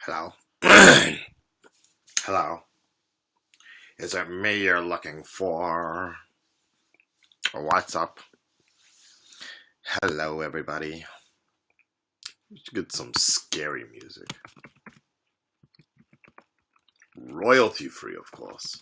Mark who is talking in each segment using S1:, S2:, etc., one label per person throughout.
S1: Hello. Hello. Is it me you're looking for? Or what's up? Hello, everybody. Let's get some scary music. Royalty free, of course.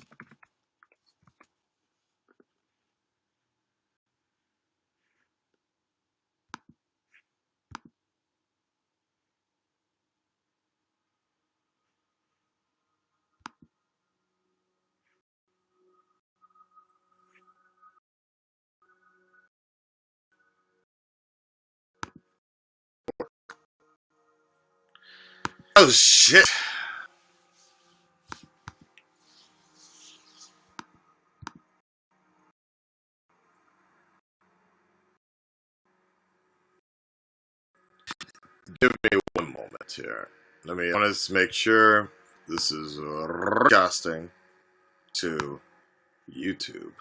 S1: Oh, shit. Give me one moment here. I want to make sure this is broadcasting to YouTube.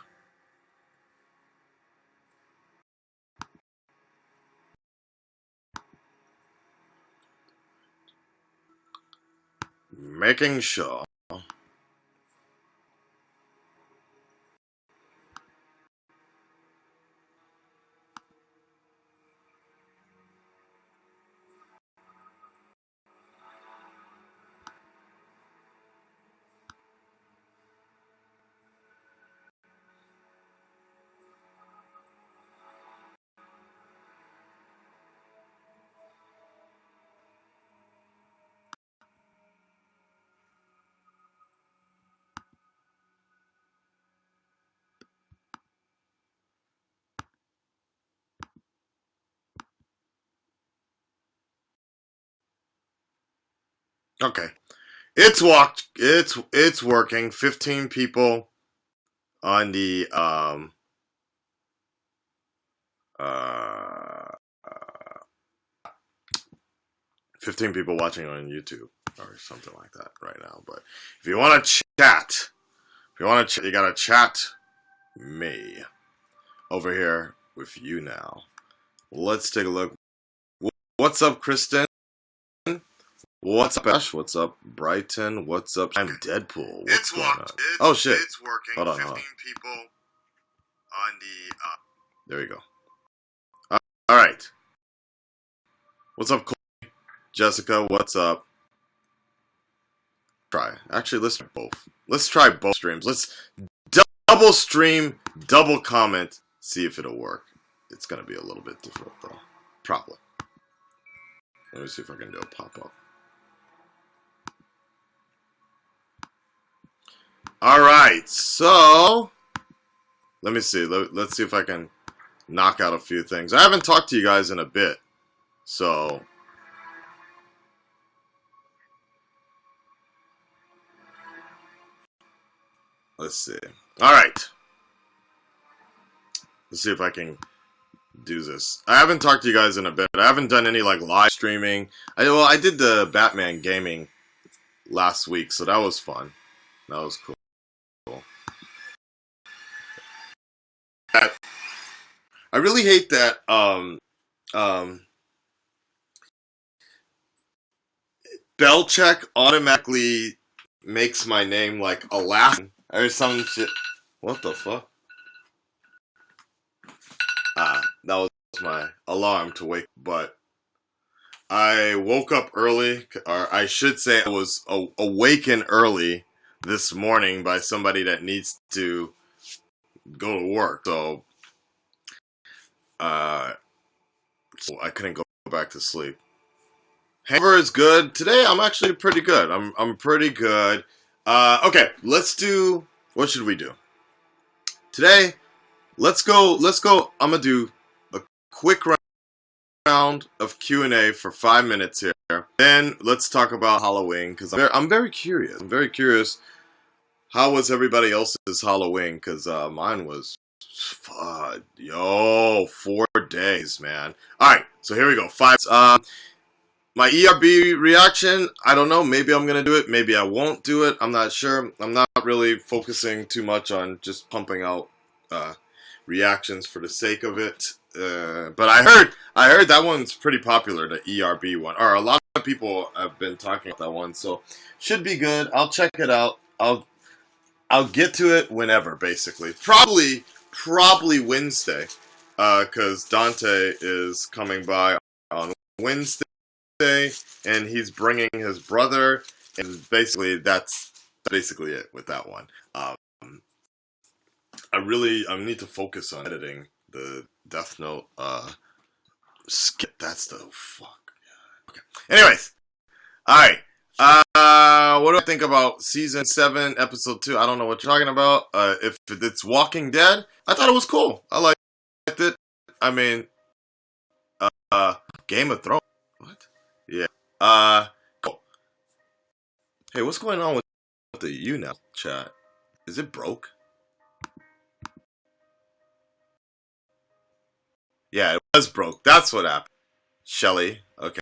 S1: Making sure. Okay. It's working. 15 people on the uh 15 people watching on YouTube or something like that right now. But if you want to chat, you gotta chat me over here with YouNow. Let's take a look. What's up, Kristen? What's up, Ash? What's up, Brighton? What's up? I'm Deadpool. What's going on? Oh shit! It's working. Hold on. 15 people on the. There you go. All right. What's up, Cole? Jessica? What's up? Actually, let's try both. Let's try both streams. Let's double stream, double comment, see if it'll work. It's gonna be a little bit different though. Probably. Let me see if I can do a pop-up. Alright, so let me see. Let's see if I can knock out a few things. I haven't talked to you guys in a bit. So let's see. Alright. Let's see if I can do this. I haven't talked to you guys in a bit. I haven't done any like live streaming. I did the Batman gaming last week, so that was fun. That was cool. I really hate that spell check automatically makes my name like Alaska or some shit. What the fuck? That was my alarm to wake. But I woke up early, or I should say I was awakened early this morning by somebody that needs to go to work. So I couldn't go back to sleep. Hangover is good. Today I'm actually pretty good. I'm pretty good. Okay, let's do. What should we do today? Let's go. I'm gonna do a quick round of Q&A for 5 minutes here. Then let's talk about Halloween because I'm very curious. I'm very curious. How was everybody else's Halloween? Because mine was, 4 days, man. All right, so here we go. 5. My ERB reaction, I don't know. Maybe I'm going to do it. Maybe I won't do it. I'm not sure. I'm not really focusing too much on just pumping out reactions for the sake of it. But I heard that one's pretty popular, the ERB one, or a lot of people have been talking about that one. So should be good. I'll check it out. I'll get to it whenever, basically. Probably Wednesday, because Dante is coming by on Wednesday, and he's bringing his brother, and basically that's basically it with that one. I need to focus on editing the Death Note. Skip that stuff. Fuck. Okay. Anyways, all right. What do I think about season 7, episode 2? I don't know what you're talking about. If it's Walking Dead, I thought it was cool. I liked it. I mean, Game of Thrones. What? Yeah. Cool. Hey, what's going on with the YouNow chat? Is it broke? Yeah, it was broke. That's what happened. Shelly. Okay.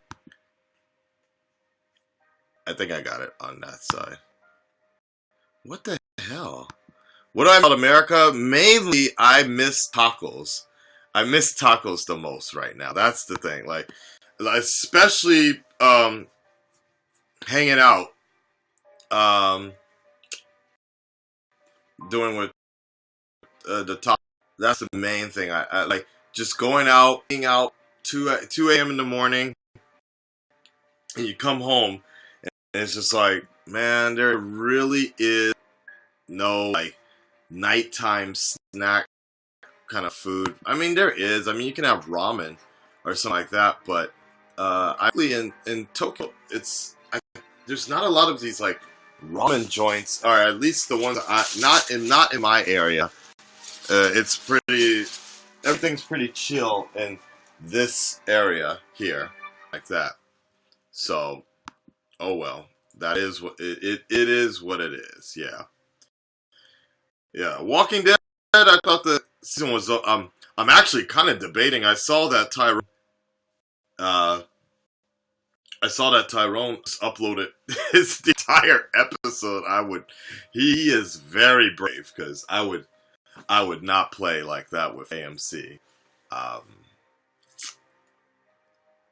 S1: I think I got it on that side. What the hell? What do I about America? Mainly, I miss tacos. I miss tacos the most right now. That's the thing. Like especially hanging out, doing with the top. That's the main thing. I like just going out, being out 2 a.m. in the morning, and you come home, and it's just like, man, there really is no like nighttime snack kind of food. I mean, there is. I mean, you can have ramen or something like that, but actually in Tokyo, there's not a lot of these like ramen joints, or at least the ones not in my area. It's pretty. Everything's pretty chill in this area here, like that. So, oh well. That is what it is. What it is. Yeah. Yeah. Walking Dead. I thought the season was. I'm actually kind of debating. I saw that Tyrone uploaded his entire episode. He is very brave, because I would not play like that with AMC. I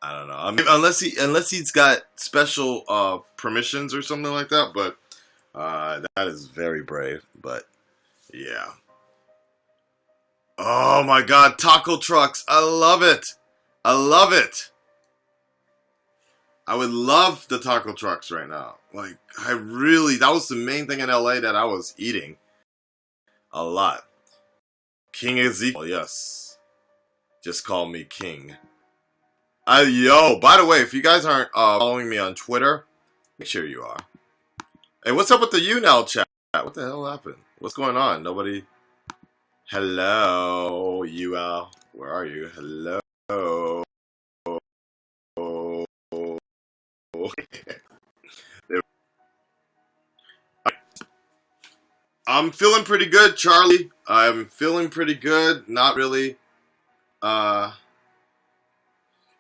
S1: don't know. I mean, unless he's got special permissions or something like that. But that is very brave. But yeah. Oh my God, taco trucks! I love it. I love it. I would love the taco trucks right now. Like, that was the main thing in LA that I was eating a lot. King Ezekiel, yes. Just call me King. Yo, by the way, if you guys aren't following me on Twitter, make sure you are. Hey, what's up with the YouNow chat? What the hell happened? What's going on? Nobody... Hello, UL. Where are you? Hello. I'm feeling pretty good, Charlie. I'm feeling pretty good. Not really. Yeah,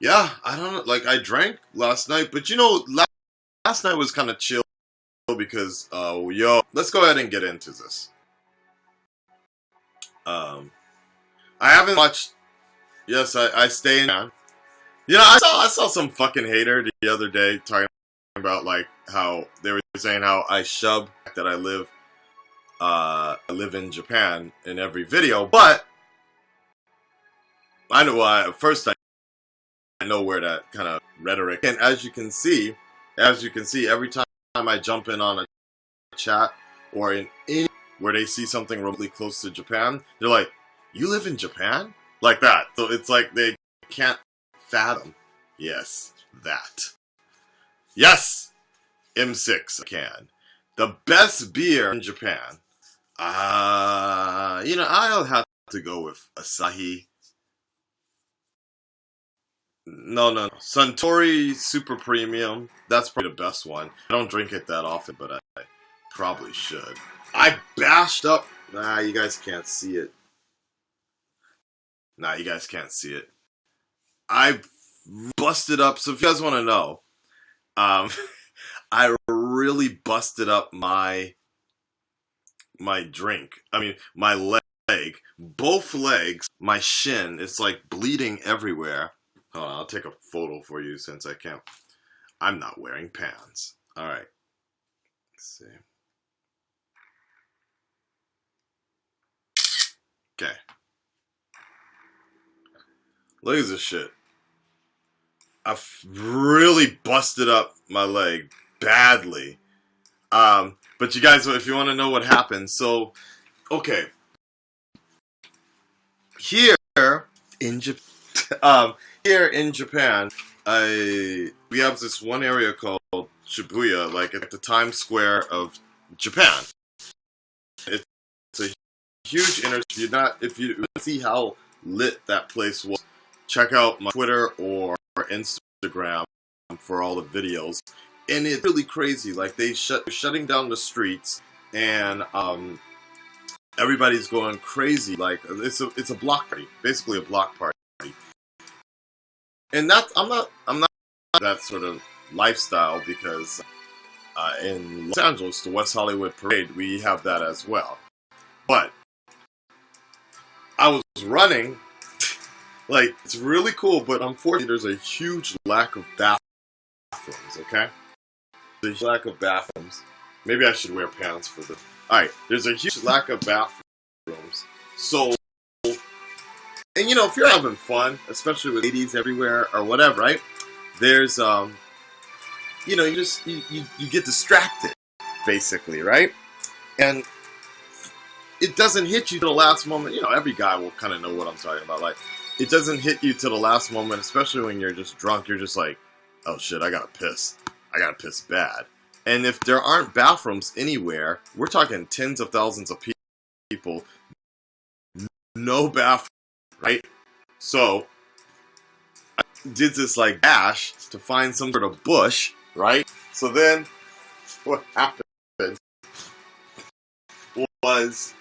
S1: I don't know. Like, I drank last night, but last night was kind of chill because, let's go ahead and get into this. I haven't watched. Yes, I stay in. I saw some fucking hater the other day talking about like how they were saying how I shove that I live in Japan in every video, but I know first I know where that kind of rhetoric, and as you can see, every time I jump in on a chat or in any where they see something remotely close to Japan, they're like, "You live in Japan?" Like that. So it's like they can't fathom. Yes, that. Yes, M6 I can. The best beer in Japan. I'll have to go with Asahi. No. Suntory Super Premium. That's probably the best one. I don't drink it that often, but I probably should. I bashed up. Nah, you guys can't see it. I busted up. So if you guys want to know, I really busted up my drink. I mean, my leg both legs, my shin, it's like bleeding everywhere. Hold on, I'll take a photo for you since I can't. I'm not wearing pants. All right. Let's see. Okay. Look at this shit. I've really busted up my leg badly. But you guys, if you want to know what happened, so, okay. Here in Japan, we have this one area called Shibuya, like at the Times Square of Japan. It's a huge if you see how lit that place was, check out my Twitter or Instagram for all the videos. And it's really crazy. Like they're shutting down the streets, and everybody's going crazy. Like it's a block party, basically a block party. And I'm not that sort of lifestyle, because in Los Angeles, the West Hollywood Parade, we have that as well. But I was running, like it's really cool, but unfortunately, there's a huge lack of bathrooms. Okay, there's a lack of bathrooms. Maybe I should wear pants for this. All right, there's a huge lack of bathrooms. So, and you know, if you're having fun, especially with ladies everywhere or whatever, right? There's you know, you get distracted, basically, right? And it doesn't hit you to the last moment. You know, every guy will kind of know what I'm talking about. Like, it doesn't hit you to the last moment, especially when you're just drunk. You're just like, oh shit, I gotta piss. I gotta piss bad. And if there aren't bathrooms anywhere, we're talking tens of thousands of people, no bathroom, right? So I did this like dash to find some sort of bush, right? So then what happened was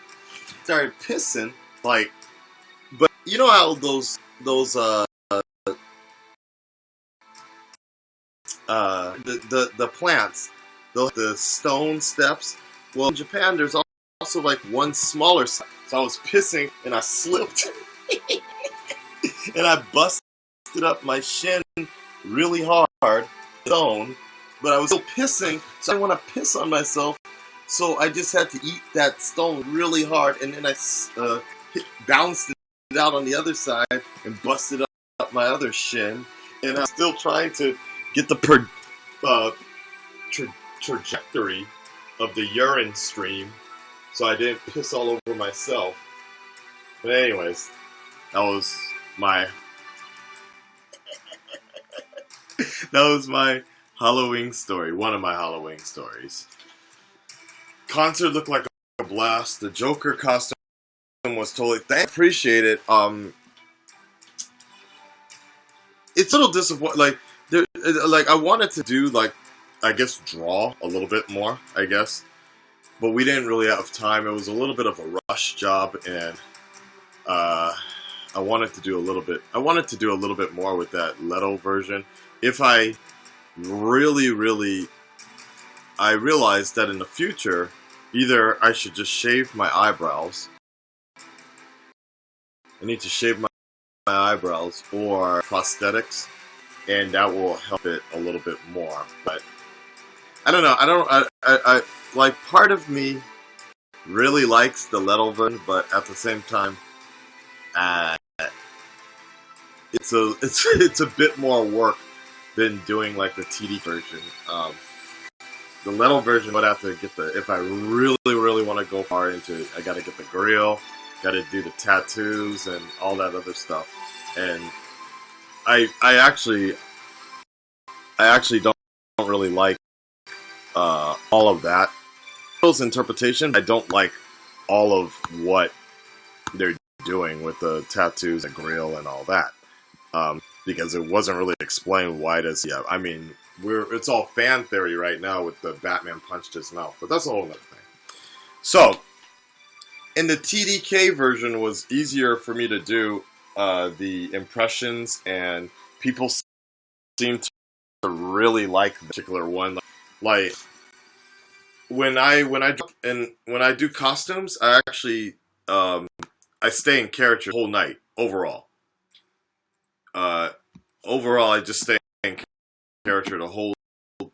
S1: started pissing, like, but you know how those the plants, the stone steps. Well, in Japan, there's also like one smaller step. So I was pissing and I slipped, and I busted up my shin really hard, stone. But I was still pissing, so I didn't want to piss on myself. So I just had to eat that stone really hard, and then I bounced it out on the other side and busted up my other shin. And I'm still trying to get the trajectory of the urine stream, so I didn't piss all over myself. But anyways, that was my Halloween story. One of my Halloween stories. Concert looked like a blast. The Joker costume was totally. I appreciate it. It's a little disappointing. Like I wanted to do I guess draw a little bit more. I guess, but we didn't really have time. It was a little bit of a rush job, and I wanted to do a little bit. I wanted to do a little bit more with that Leto version. If I really, I realized that in the future, either I should just shave my eyebrows. I need to shave my eyebrows, or prosthetics, and that will help it a little bit more. But I don't know. I like, part of me really likes the Leto version, but at the same time, it's a bit more work than doing like the TD version. The Leto version would have to get if I really want to go far into it, I got to get the grill, got to do the tattoos and all that other stuff. And I actually don't really like all of that. Those interpretation, I don't like all of what they're doing with the tattoos and grill and all that. Because it wasn't really explained why does he have. I mean, it's all fan theory right now with the Batman punched his mouth, but that's a whole other thing. So, in the TDK version, was easier for me to do the impressions, and people seem to really like the particular one. Like when I do costumes, I actually I stay in character the whole night overall. Uh, Overall, I just stay in character the whole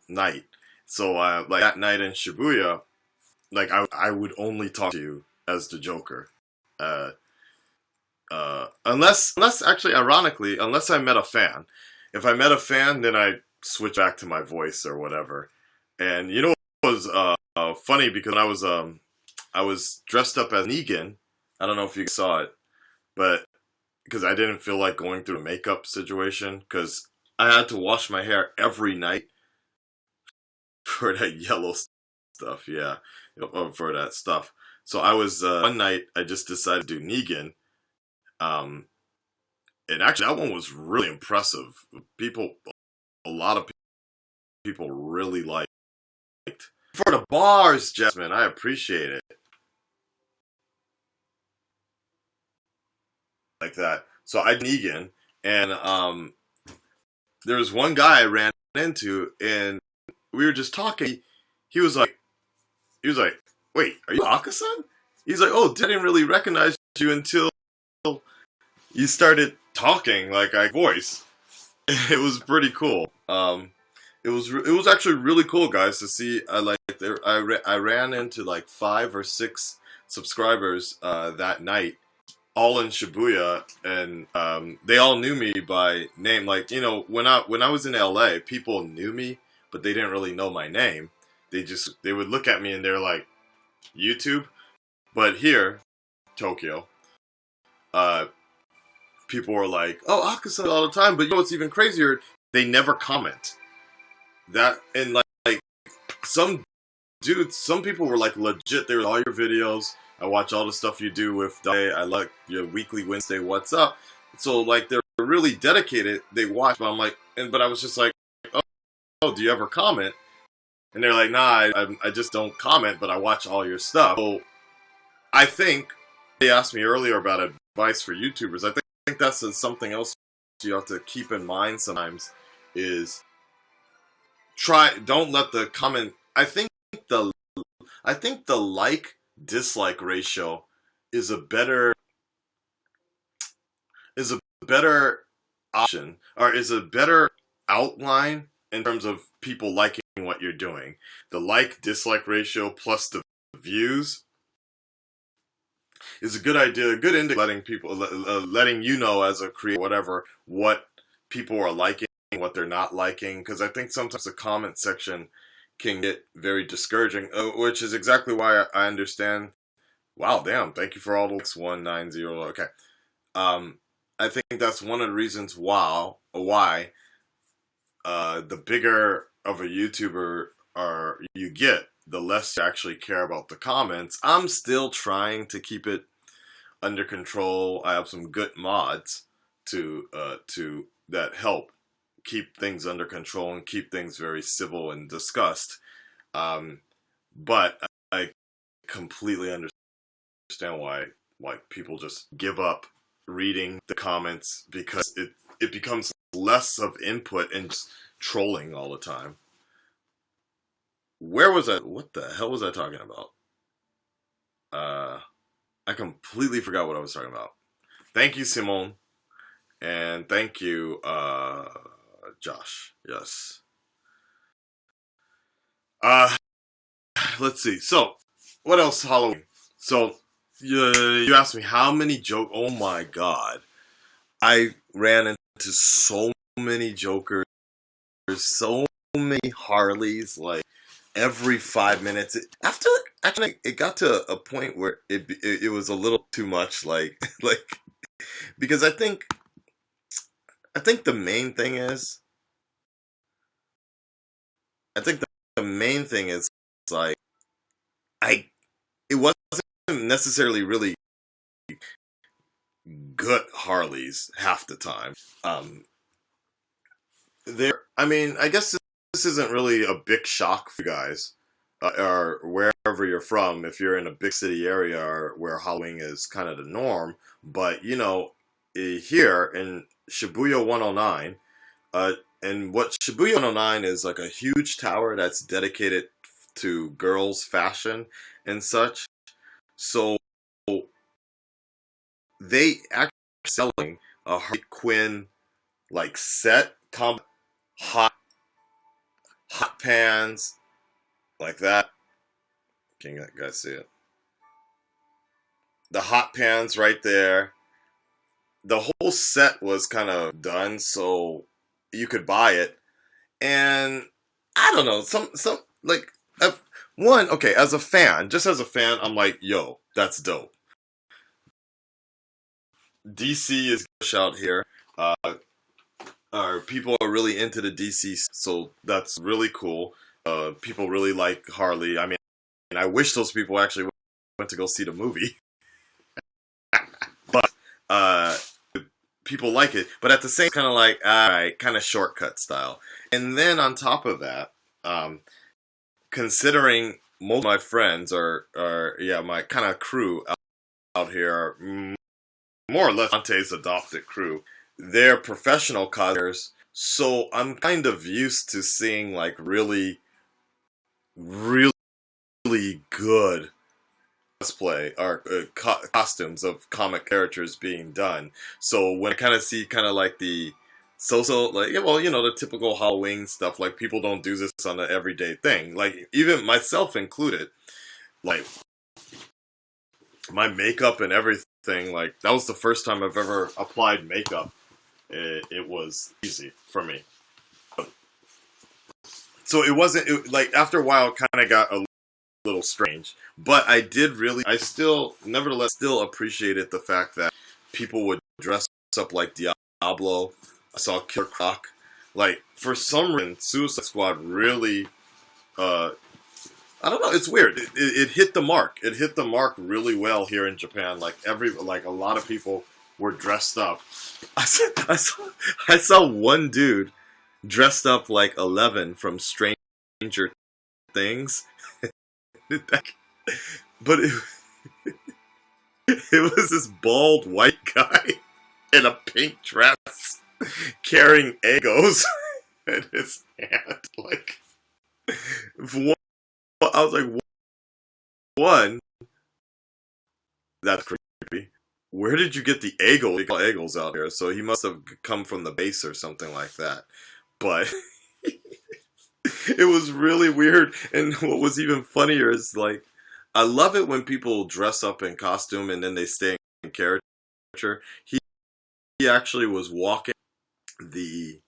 S1: night. So like that night in Shibuya, like I would only talk to you as the Joker. Uh, unless actually, ironically, unless I met a fan. If I met a fan, then I switch back to my voice or whatever. And you know what was funny, because when I was dressed up as Negan. I don't know if you saw it, but because I didn't feel like going through a makeup situation, because I had to wash my hair every night for that yellow stuff. Yeah, for that stuff. So I was one night I just decided to do Negan. Um, and actually that one was really impressive. People, a lot of people really liked. For the bars, Jasmine, I appreciate it. Like that. So I Negan, and there was one guy I ran into, and we were just talking. He was like, "Wait, are you Akasan?" He's like, "Oh, I didn't really recognize you until you started talking like I voice." It was pretty cool. It was actually really cool, guys, to see. I ran into like 5 or 6 subscribers that night, all in Shibuya, and they all knew me by name. Like, you know, when I was in LA, people knew me, but they didn't really know my name. They would look at me and they're like, YouTube. But here, Tokyo, uh, people were like, "Oh, Akasan," all the time. But you know what's even crazier? They never comment. That, and like some dudes, some people were like legit. They were all your videos. I watch all the stuff you do with Day. I like your weekly Wednesday What's Up. So like they're really dedicated. They watch, but I'm like, but I was just like, oh, do you ever comment? And they're like, nah, I just don't comment, but I watch all your stuff. So I think they asked me earlier about advice for YouTubers. I think that's something else you have to keep in mind sometimes is don't let the comment. The I think the like dislike ratio is a better is a better option, or is a better outline in terms of people liking what you're doing. The like dislike ratio plus the views is a good idea, a good indicator, letting people, letting you know as a creator, whatever, what people are liking, what they're not liking. Because I think sometimes the comment section can get very discouraging, which is exactly why I understand. Wow, damn! Thank you for all the 190. Okay, I think that's one of the reasons why the bigger of a YouTuber you get, the less you actually care about the comments. I'm still trying to keep it under control. I have some good mods to that help keep things under control and keep things very civil and discussed. But I completely understand why people just give up reading the comments, because it becomes less of input and just trolling all the time. Where was that? What the hell was I talking about? I completely forgot what I was talking about. Thank you, Simone. And thank you, Josh. Yes. Let's see. So, what else Halloween? So, you asked me how many jokes. Oh my god. I ran into so many Jokers, so many Harleys, like every 5 minutes. Actually, it got to a point where it was a little too much, like because I think the main thing is the main thing is like I it wasn't necessarily really good Harleys half the time. I mean, I guess this isn't really a big shock for you guys, or wherever you're from, if you're in a big city area or where Halloween is kind of the norm. But, you know, here in Shibuya 109, and what Shibuya 109 is like a huge tower that's dedicated to girls' fashion and such. So they actually selling a Harley Quinn like set, hot hot pans like that. Can you guys see it? The hot pans right there. The whole set was kind of done, so you could buy it. And I don't know, some like one. Okay, as a fan, just as a fan, I'm like, yo, that's dope. DC is out here. Uh, People are really into the DC, so that's really cool. People really like Harley. I mean, I wish those people actually went to go see the movie, but uh, people like it. But at the same, kind of like, all right, kind of shortcut style. And then on top of that, um, considering most of my friends are yeah, my kind of crew out here are more or less Dante's adopted crew. They're professional cosplayers, so I'm kind of used to seeing like really good cosplay or costumes of comic characters being done. So when I kind of see kind of like the like, yeah, well, you know, the typical Halloween stuff, like people don't do this on an everyday thing. Like even myself included, like my makeup and everything, like that was the first time I've ever applied makeup. It was easy for me. So it wasn't like after a while, it kind of got a little strange. But I still, nevertheless, still appreciated the fact that people would dress up like Diablo. I saw Killer Croc. Like for some reason, Suicide Squad really, I don't know. It's weird. It hit the mark. It hit the mark really well here in Japan. Like a lot of people were dressed up. I saw one dude dressed up like 11 from Stranger Things. But it was this bald white guy in a pink dress carrying Egos in his hand. Like, I was like, one, that's creepy. Where did you get the Eagles out here? So he must have come from the base or something like that. But it was really weird. And what was even funnier is like, I love it when people dress up in costume and then they stay in character. He actually was walking the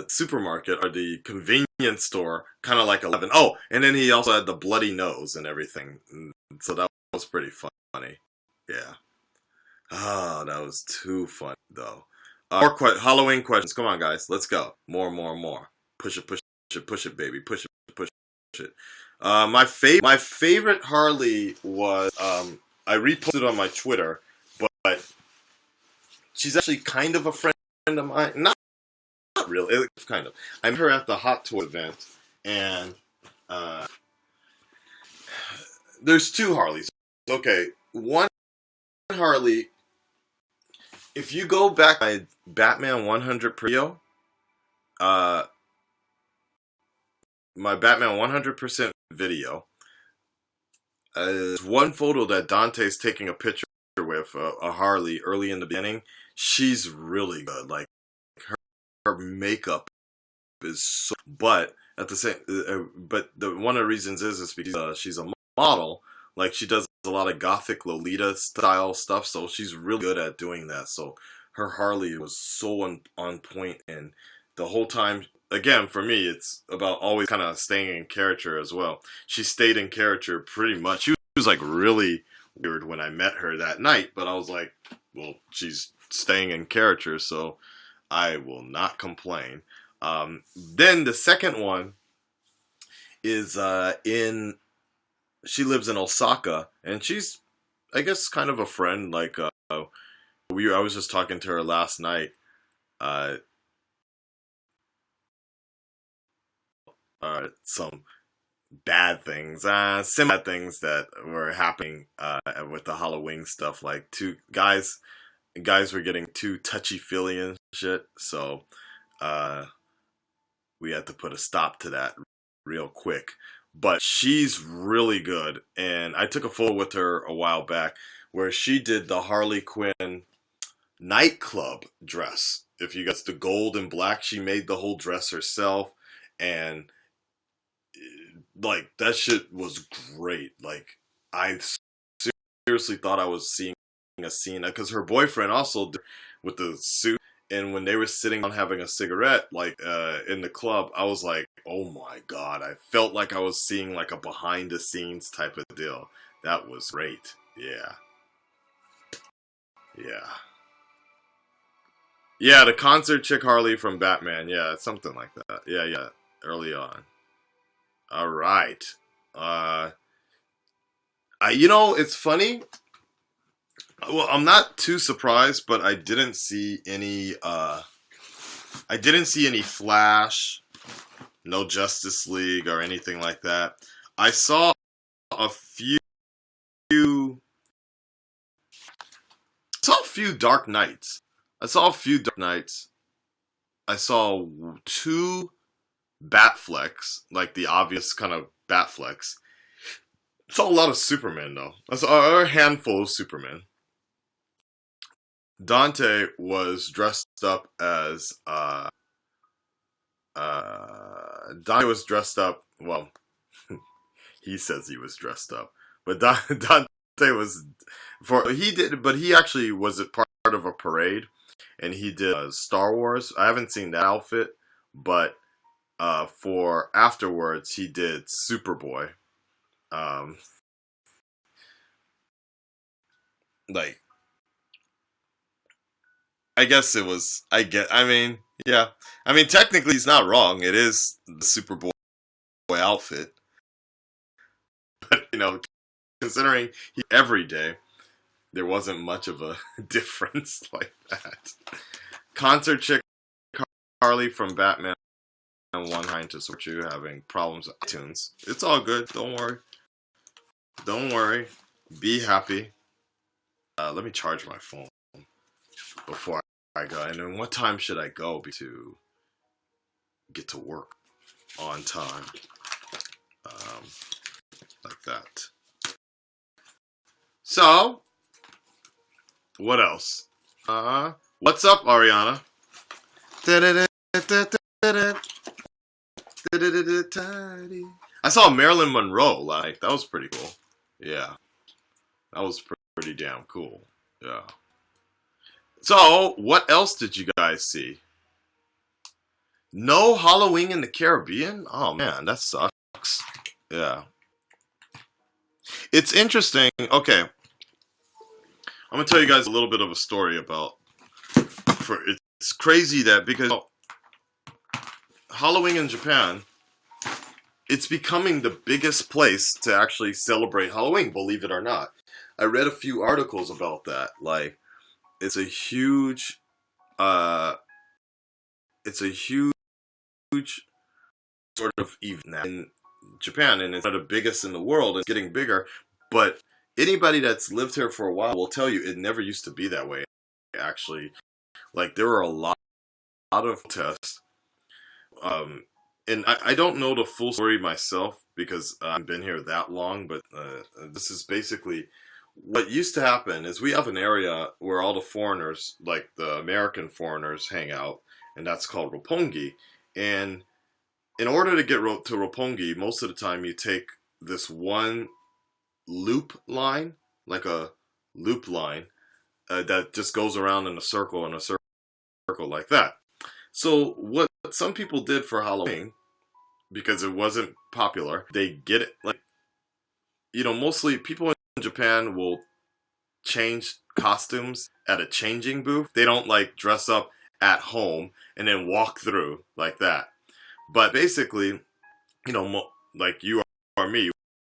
S1: supermarket or the convenience store, kind of like 11. Oh, and then he also had the bloody nose and everything. So that was pretty funny. Yeah. Oh, that was too funny, though. More Halloween questions. Come on, guys. Let's go. More. Push it, baby. Push it. My favorite Harley was, I reposted on my Twitter, but she's actually kind of a friend of mine. Not really, kind of. I met her at the Hot Toy event, and there's two Harleys. Okay, one Harley, if you go back to my Batman 100 video, my Batman 100% video, there's one photo that Dante's taking a picture with a Harley early in the beginning. She's really good. Like her makeup is so, but at the same, but the one of the reasons is because she's a model. Like she does a lot of gothic Lolita style stuff, so she's really good at doing that. So her Harley was so on point, and the whole time, again, for me, it's about always kind of staying in character as well. She stayed in character pretty much. She was like really weird when I met her that night, but I was like, well, she's staying in character, so I will not complain. Then the second one is she lives in Osaka, and she's, I guess, kind of a friend. Like I was just talking to her last night. Some bad things, some bad things that were happening with the Halloween stuff. Like two guys were getting too touchy feely and shit. So we had to put a stop to that real quick. But she's really good, and I took a photo with her a while back where she did the Harley Quinn nightclub dress. If you guys, the gold and black, she made the whole dress herself, and like that shit was great. Like I seriously thought I was seeing a scene because her boyfriend also did with the suit, and when they were sitting down having a cigarette, like in the club, I was like, oh my god, I felt like I was seeing like a behind the scenes type of deal. That was great. Yeah, yeah. Yeah, the concert chick Harley from Batman. Yeah, something like that. Yeah, yeah. Early on. All right. Uh, it's funny. Well, I'm not too surprised, but I didn't see any. I didn't see any Flash, no Justice League or anything like that. I saw a few. I saw a few Dark Knights. I saw a few Dark Knights. I saw two Batflecks, like the obvious kind of Batflecks. I saw a lot of Superman though. I saw a handful of Superman. Dante was dressed up as Dante was dressed up. Well, he says he was dressed up, but Dante was he did, but he actually was a part of a parade, and he did Star Wars. I haven't seen that outfit, but for afterwards he did Superboy. Um, like I guess it was. I mean, yeah. I mean, technically, he's not wrong. It is the Superboy outfit, but considering he every day, there wasn't much of a difference like that. Concert chick Harley from Batman and One Hind to Support You having problems with iTunes. It's all good. Don't worry. Don't worry. Be happy. Let me charge my phone before I go. And then what time should I go to get to work on time? Um, like that. So, what else? What's up, Ariana? I saw Marilyn Monroe. Like that was pretty cool. Yeah, that was pretty damn cool. Yeah. So, what else did you guys see? No Halloween in the Caribbean? Oh man, that sucks. Yeah. It's interesting. Okay. I'm going to tell you guys a little bit of a story about it's crazy that because Halloween in Japan, it's becoming the biggest place to actually celebrate Halloween, believe it or not. I read a few articles about that. Like it's a huge sort of event in Japan, and it's one of the biggest in the world and getting bigger. But anybody that's lived here for a while will tell you it never used to be that way. Actually, like there were a lot of protests, and I don't know the full story myself because I've been here that long. But this is basically what used to happen. Is we have an area where all the foreigners, like the American foreigners, hang out, and that's called Roppongi. And in order to get to Roppongi, most of the time you take this one loop line, like a loop line, that just goes around in a circle like that. So what some people did for Halloween, because it wasn't popular, they get it like, mostly people in Japan will change costumes at a changing booth. They don't like dress up at home and then walk through like that. But basically, like you or me,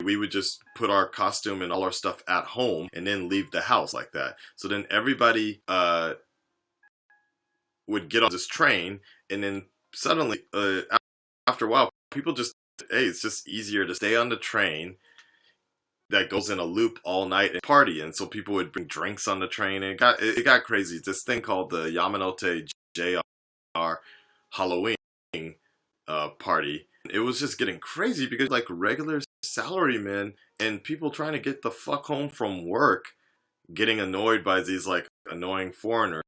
S1: we would just put our costume and all our stuff at home and then leave the house like that. So then everybody would get on this train, and then suddenly, after a while, people just, hey, it's just easier to stay on the train that goes in a loop all night and party. And so people would bring drinks on the train, and it got crazy. This thing called the Yamanote JR Halloween party. It was just getting crazy because like regular salarymen and people trying to get the fuck home from work getting annoyed by these like annoying foreigners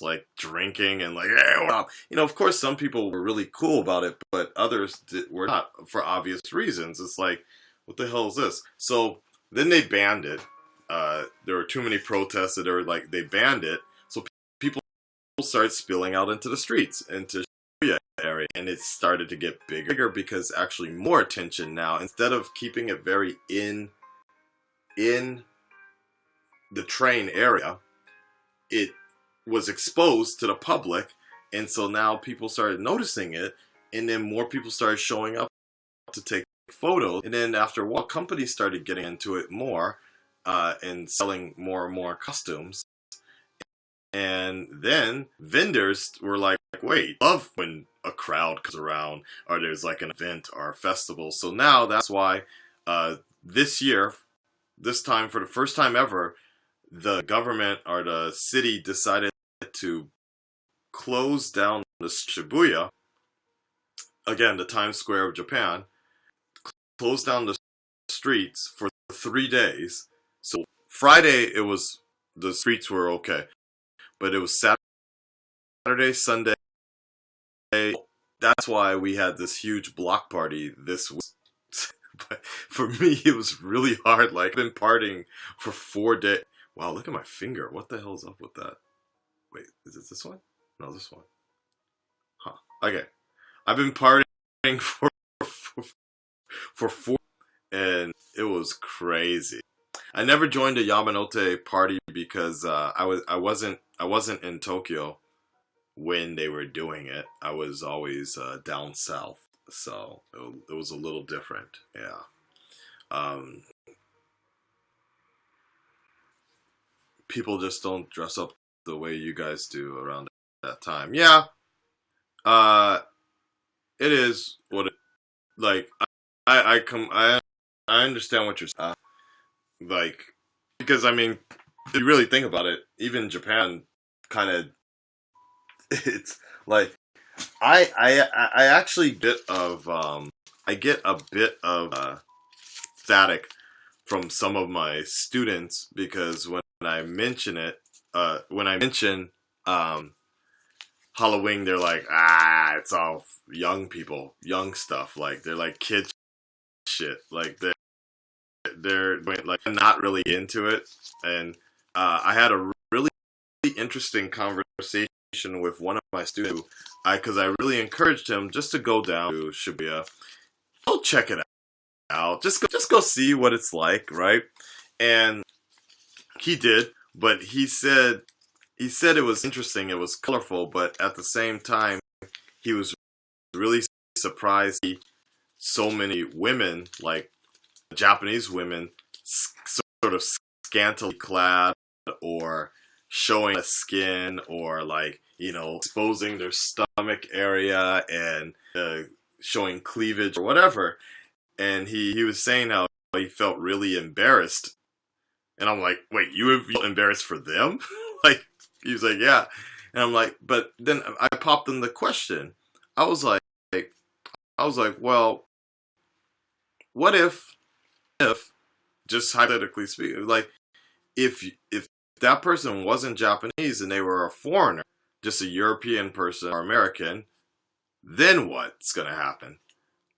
S1: like drinking and like, hey, well, of course some people were really cool about it, but others were not for obvious reasons. It's like, what the hell is this? So then they banned it. There were too many protests that are like, they banned it. So people started spilling out into the streets, into Shibuya area, and it started to get bigger because actually more attention now, instead of keeping it very in the train area, it was exposed to the public, and so now people started noticing it, and then more people started showing up to take photos, and then after a while companies started getting into it more, and selling more and more costumes, and then vendors were like, wait, I love when a crowd comes around or there's like an event or a festival. So now that's why this year, this time, for the first time ever, the government or the city decided to close down the Shibuya, again, the Times Square of Japan, closed down the streets for 3 days. So Friday, the streets were okay, but it was Saturday, Sunday. That's why we had this huge block party this week. But for me, it was really hard. Like, I've been partying for 4 days. Wow, look at my finger. What the hell's up with that? Wait, is it this one? No, this one. Huh. Okay. I've been partying for 4, and it was crazy. I never joined a Yamanote party because I wasn't in Tokyo when they were doing it. I was always down south, so it was a little different. Yeah. People just don't dress up the way you guys do around that time. Yeah. It is what it, like. I understand what you're saying. Like, because I mean, if you really think about it, even Japan kind of, it's like, I actually get a bit of static from some of my students, because when I mention it, when I mention Halloween, they're like, it's all young people, young stuff. Like, they're like kids shit. Like, they're like not really into it. And I had a really interesting conversation with one of my students, because I really encouraged him just to go down to Shibuya, go check it out, just go see what it's like, right? And he did, but he said it was interesting, it was colorful, but at the same time, he was really surprised to see so many women, like Japanese women, sort of scantily clad, or showing the skin, or like, exposing their stomach area, and showing cleavage or whatever. And he was saying how he felt really embarrassed. And I'm like, wait, you would feel embarrassed for them? Like, he was like, yeah. And I'm like, but then I popped in the question. I was like, well, what if, just hypothetically speaking, like, if that person wasn't Japanese and they were a foreigner, just a European person or American, then what's gonna happen?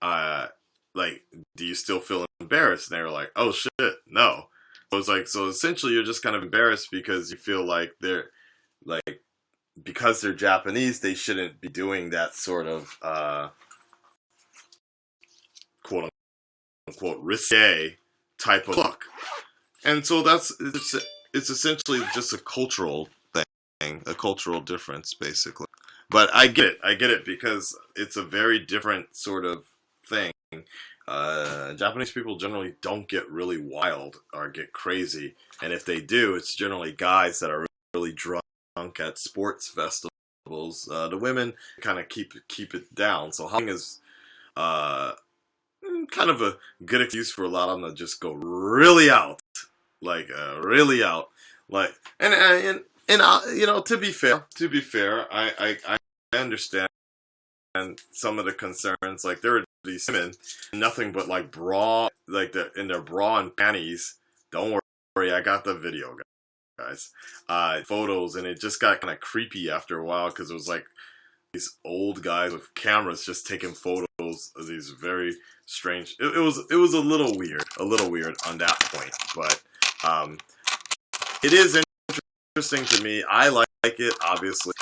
S1: Like, do you still feel embarrassed? And they were like, oh shit, no. So it's like, so essentially you're just kind of embarrassed because you feel like they're, like, because they're Japanese, they shouldn't be doing that sort of quote unquote risque type of look. And so it's essentially just a cultural thing, a cultural difference, basically. But I get it, because it's a very different sort of thing. Japanese people generally don't get really wild or get crazy, and if they do, it's generally guys that are really drunk at sports festivals. The women kind of keep it down. So Halloween is kind of a good excuse for a lot of them to just go really out, like really out, like and to be fair, I understand some of the concerns. Like, there are these women, nothing but like bra, like in their bra and panties. Don't worry, I got the video, guys, photos, and it just got kind of creepy after a while because it was like these old guys with cameras just taking photos of these very strange. It was a little weird on that point, but it is interesting to me. I like it. Obviously,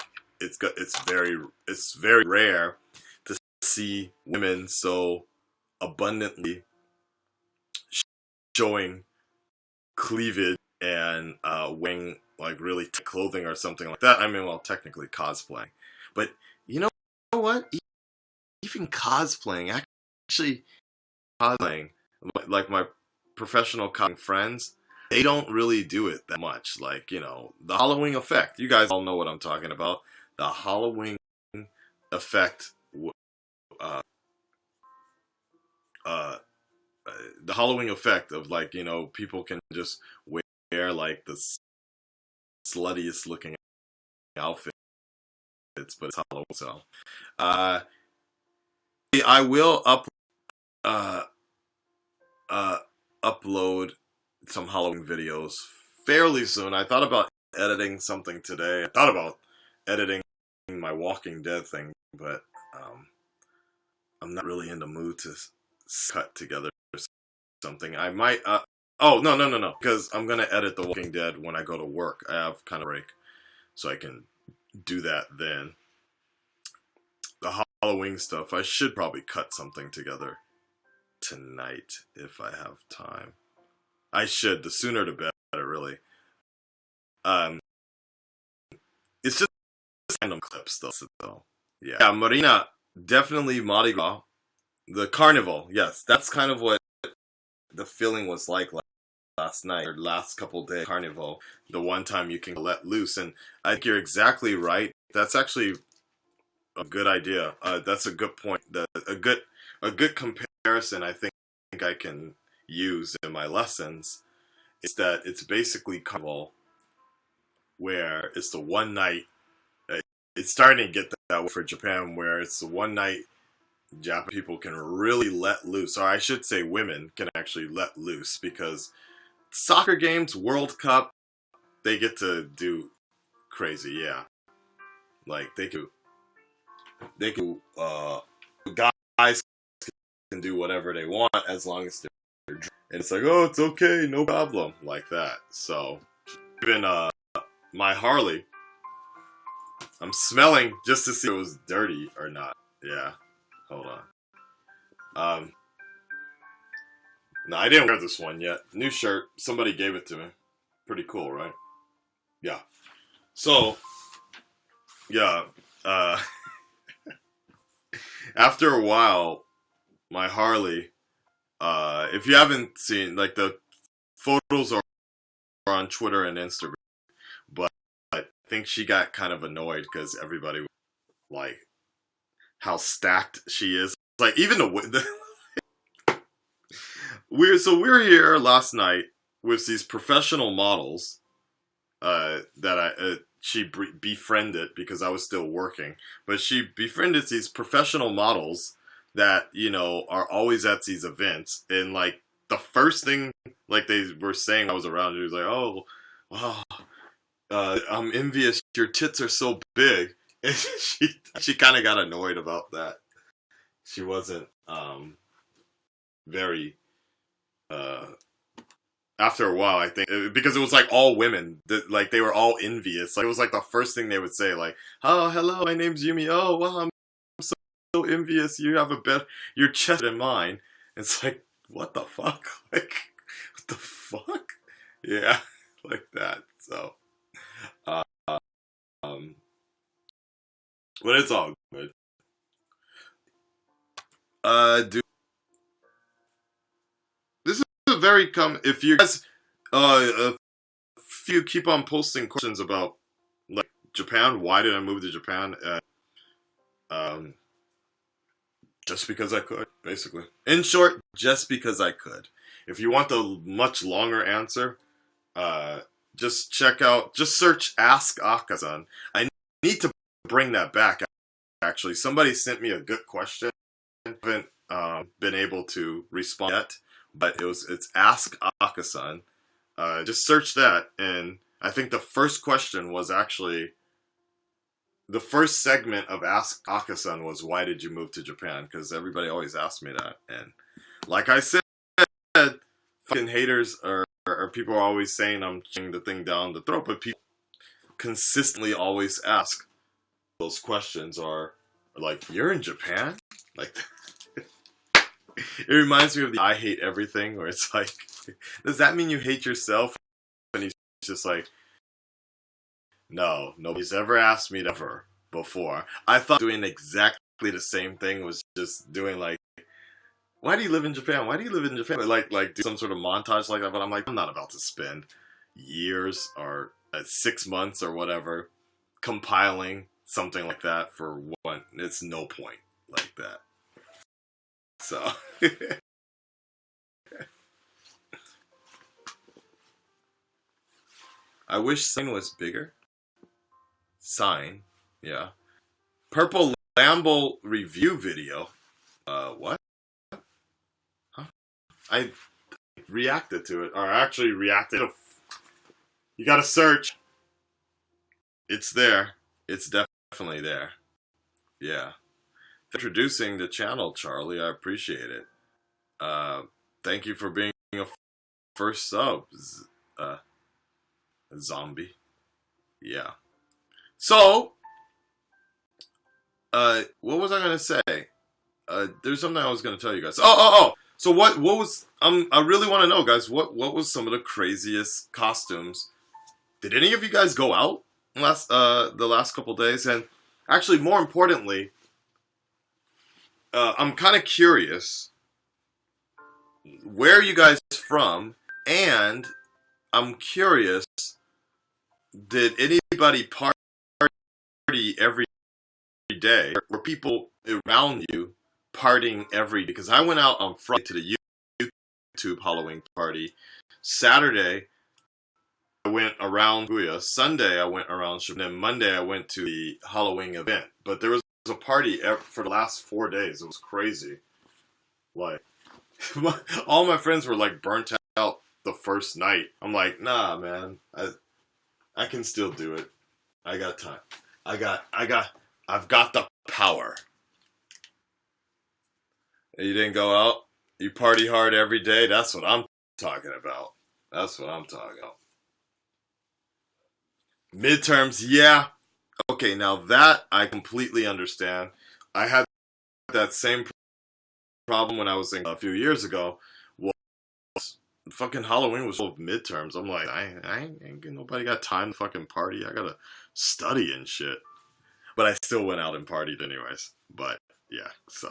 S1: it's very rare to see women so abundantly showing cleavage and wearing like really tight clothing or something like that. I mean, well, technically cosplaying, but you know what? Even cosplaying, actually cosplaying, like my professional cosplaying friends, they don't really do it that much. Like, you know, the Halloween effect. You guys all know what I'm talking about. The Halloween effect. Uh, uh, the Halloween effect of, like, you know, people can just wear like the sluttiest looking outfits, but it's Halloween. So, I will uh, uh, upload some Halloween videos fairly soon. I thought about editing something today. I thought about editing my Walking Dead thing, but I'm not really in the mood to cut together something. I might. Oh, no, because I'm gonna edit The Walking Dead when I go to work. I have kind of a break, so I can do that then. The Halloween stuff, I should probably cut something together tonight if I have time. I should. The sooner the better, really. Um, it's just random clips, though. So, yeah, Marina, definitely Mardi Gras. The carnival, yes, that's kind of what the feeling was like last night or last couple days. Carnival, the one time you can let loose, and I think you're exactly right. That's actually a good idea. That's a good point. A good comparison. I think I can use in my lessons is that it's basically carnival, where it's the one night. It's starting to get that way for Japan, where it's the one night Japanese people can really let loose, or I should say, women can actually let loose because soccer games, World Cup, they get to do crazy. Yeah, like they could guys can do whatever they want as long as they're drunk. And it's like, oh, it's okay, no problem, like that. So even my Harley, I'm smelling just to see if it was dirty or not. Yeah, hold on. No, I didn't wear this one yet. New shirt, somebody gave it to me. Pretty cool, right? Yeah. So, yeah. After a while, my Harley, if you haven't seen, like, the photos are on Twitter and Instagram, but I think she got kind of annoyed because everybody was like how stacked she is. Like, even we're here last night with these professional models that she befriended because I was still working, but she befriended these professional models that, you know, are always at these events, and like the first thing like they were saying, I was around, she was like, oh, wow, I'm envious, your tits are so big. And she kind of got annoyed about that. She wasn't very after a while, I think, because it was like all women, that like they were all envious. Like it was like the first thing they would say, like, "Oh, hello, my name's Yumi. Oh, wow, I'm so envious. You have a better your chest than mine." It's like, what the fuck? Like, what the fuck? Yeah, like that. So, uh, um, but it's all good. Dude, this is a very if you guys, if you keep on posting questions about like Japan, why did I move to Japan? Um, just because I could, basically. In short, just because I could. If you want the much longer answer, just just search Ask Akasan. I need to bring that back, actually. Somebody sent me a good question. I haven't been able to respond yet, but it's Ask Akasan. Just search that, and I think the first question was actually the first segment of Ask Akasan was, why did you move to Japan? Because everybody always asks me that. And like I said, fucking haters or people are always saying I'm chewing the thing down the throat, but people consistently always ask those questions are like, you're in Japan? Like, it reminds me of the I hate everything, where it's like, does that mean you hate yourself? And he's just like, no, nobody's ever asked me that ever before. I thought doing exactly the same thing was just doing like, why do you live in Japan? Why do you live in Japan? Like do some sort of montage like that. But I'm like, I'm not about to spend years or 6 months or whatever compiling something like that for one. It's no point like that. So. I wish Sign was bigger. Sign, yeah. Purple Lambo review video. What? Huh? I reacted to it, or actually reacted. You gotta search. It's there. It's definitely there. Yeah. Introducing the channel, Charlie. I appreciate it. Thank you for being a first sub, zombie. Yeah. So, what was I gonna say? There's something I was gonna tell you guys. Oh. So what was I really want to know, guys. What was some of the craziest costumes? Did any of you guys go out the last couple days? And actually, more importantly, I'm kind of curious. Where are you guys from? And I'm curious, did anybody party every day? Were people around you partying every day? Because I went out on Friday to the YouTube Halloween party. Saturday, I went around Guya. Sunday, I went around Shibuya. And then Monday, I went to the Halloween event. But there was a party for the last 4 days. It was crazy. Like, all my friends were like burnt out the first night. I'm like, nah, man. I can still do it. I got time. I've got the power. You didn't go out? You party hard every day? That's what I'm talking about. That's what I'm talking about. Midterms, yeah. Okay, now that I completely understand. I had that same problem when I was in a few years ago. Fucking Halloween was full of midterms. I'm like, I ain't nobody got time to fucking party. I gotta study and shit. But I still went out and partied anyways. But yeah, so.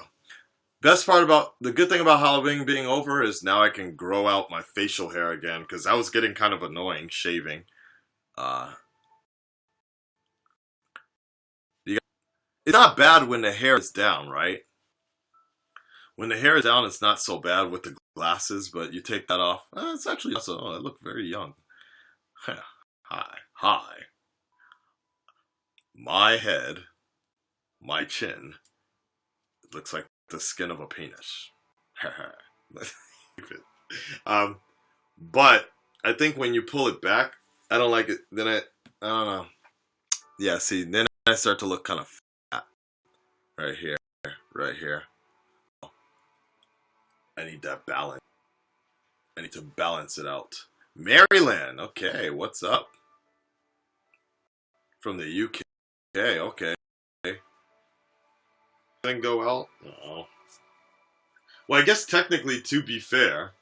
S1: The good thing about Halloween being over is now I can grow out my facial hair again, because that was getting kind of annoying, shaving. It's not bad when the hair is down, right? When the hair is down, it's not so bad with the glasses, but you take that off. It's actually also, I look very young. Hi. My head, my chin, it looks like the skin of a penis. But I think when you pull it back, I don't like it. Then I don't know. Yeah, see, then I start to look kind of fat. Right here. I need that balance. I need to balance it out. Maryland, okay, what's up? From the UK, okay. Then go out? No. Well, I guess technically, to be fair,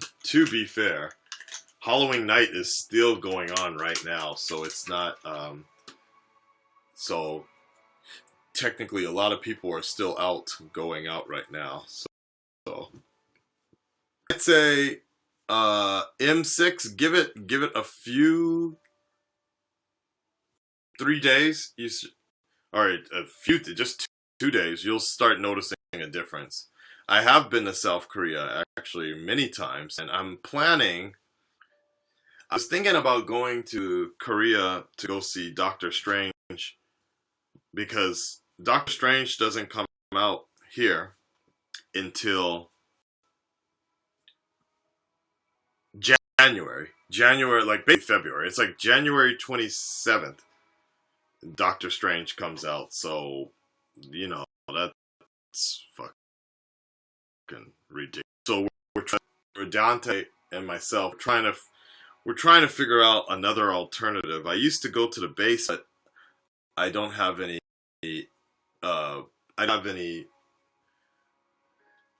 S1: Halloween night is still going on right now, so it's not, so technically a lot of people are still out, going out right now, so I'd say, M6, give it a few, 3 days, alright, just 2 days, you'll start noticing a difference. I have been to South Korea, actually, many times, and I was thinking about going to Korea to go see Doctor Strange, because Doctor Strange doesn't come out here until January, like maybe February. It's like January 27th. Doctor Strange comes out, so you know that's fucking ridiculous. So Dante and myself we're trying to figure out another alternative. I used to go to the base, but I don't have any I don't have any